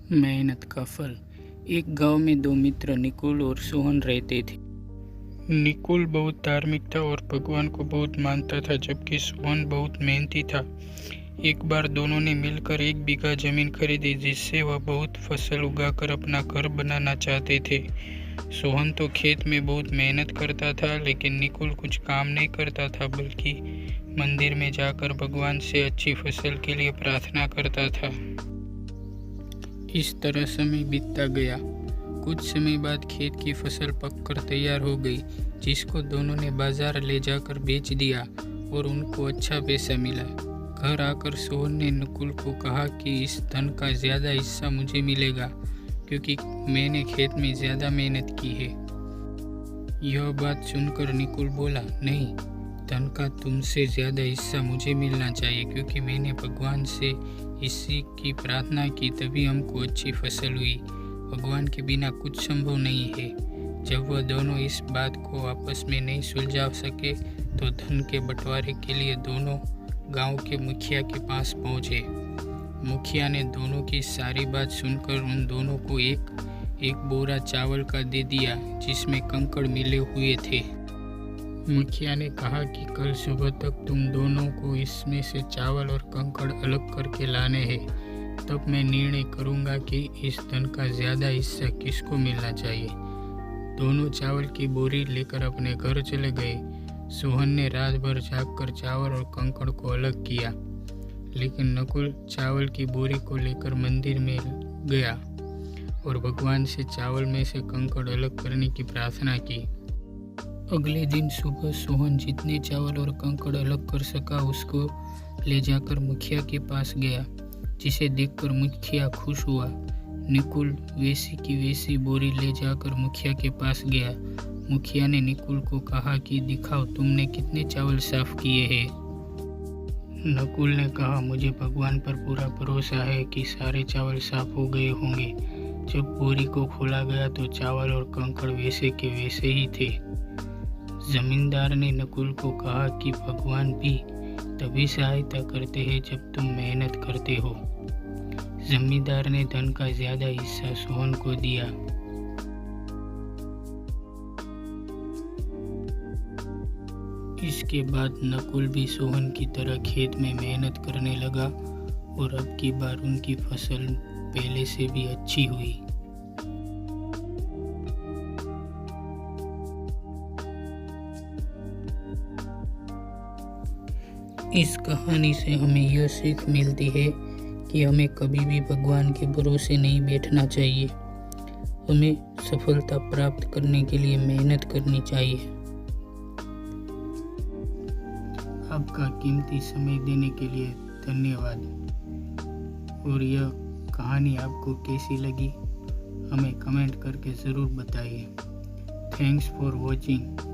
मेहनत का फल। एक गांव में दो मित्र निकुल और सोहन रहते थे। निकुल बहुत धार्मिक था और भगवान को बहुत मानता था, जबकि सोहन बहुत मेहनती था। एक बार दोनों ने मिलकर 1 बीघा जमीन खरीदी, जिससे वह बहुत फसल उगाकर अपना घर बनाना चाहते थे। सोहन तो खेत में बहुत मेहनत करता था, लेकिन निकुल कुछ काम नहीं करता था, बल्कि मंदिर में जाकर भगवान से अच्छी फसल के लिए प्रार्थना करता था। इस तरह समय बीतता गया। कुछ समय बाद खेत की फसल पककर तैयार हो गई, जिसको दोनों ने बाजार ले जाकर बेच दिया और उनको अच्छा पैसा मिला। घर आकर सोहन ने निकुल को कहा कि इस धन का ज़्यादा हिस्सा मुझे मिलेगा, क्योंकि मैंने खेत में ज़्यादा मेहनत की है। यह बात सुनकर निकुल बोला, नहीं, धन का तुमसे ज़्यादा हिस्सा मुझे मिलना चाहिए, क्योंकि मैंने भगवान से इसी की प्रार्थना की, तभी हमको अच्छी फसल हुई। भगवान के बिना कुछ संभव नहीं है। जब वह दोनों इस बात को आपस में नहीं सुलझा सके, तो धन के बंटवारे के लिए दोनों गांव के मुखिया के पास पहुंचे। मुखिया ने दोनों की सारी बात सुनकर उन दोनों को एक बोरा चावल का दे दिया, जिसमें कंकड़ मिले हुए थे। मुखिया ने कहा कि कल सुबह तक तुम दोनों को इसमें से चावल और कंकड़ अलग करके लाने हैं, तब मैं निर्णय करूंगा कि इस धन का ज़्यादा हिस्सा किसको मिलना चाहिए। दोनों चावल की बोरी लेकर अपने घर चले गए। सोहन ने रात भर जागकर चावल और कंकड़ को अलग किया, लेकिन नकुल चावल की बोरी को लेकर मंदिर में गया और भगवान से चावल में से कंकड़ अलग करने की प्रार्थना की। अगले दिन सुबह सोहन जितने चावल और कंकड़ अलग कर सका, उसको ले जाकर मुखिया के पास गया, जिसे देखकर मुखिया खुश हुआ। निकुल वैसी की वैसी बोरी ले जाकर मुखिया के पास गया। मुखिया ने निकुल को कहा कि दिखाओ तुमने कितने चावल साफ किए हैं। नकुल ने कहा, मुझे भगवान पर पूरा भरोसा है कि सारे चावल साफ हो गए होंगे। जब बोरी को खोला गया तो चावल और कंकड़ वैसे के वैसे ही थे। जमींदार ने नकुल को कहा कि भगवान भी तभी सहायता करते हैं जब तुम मेहनत करते हो। जमींदार ने धन का ज़्यादा हिस्सा सोहन को दिया। इसके बाद नकुल भी सोहन की तरह खेत में मेहनत करने लगा और अब की बार उनकी फसल पहले से भी अच्छी हुई। इस कहानी से हमें यह सीख मिलती है कि हमें कभी भी भगवान के भरोसे नहीं बैठना चाहिए। हमें सफलता प्राप्त करने के लिए मेहनत करनी चाहिए। आपका कीमती समय देने के लिए धन्यवाद। और यह कहानी आपको कैसी लगी, हमें कमेंट करके ज़रूर बताइए। Thanks for watching.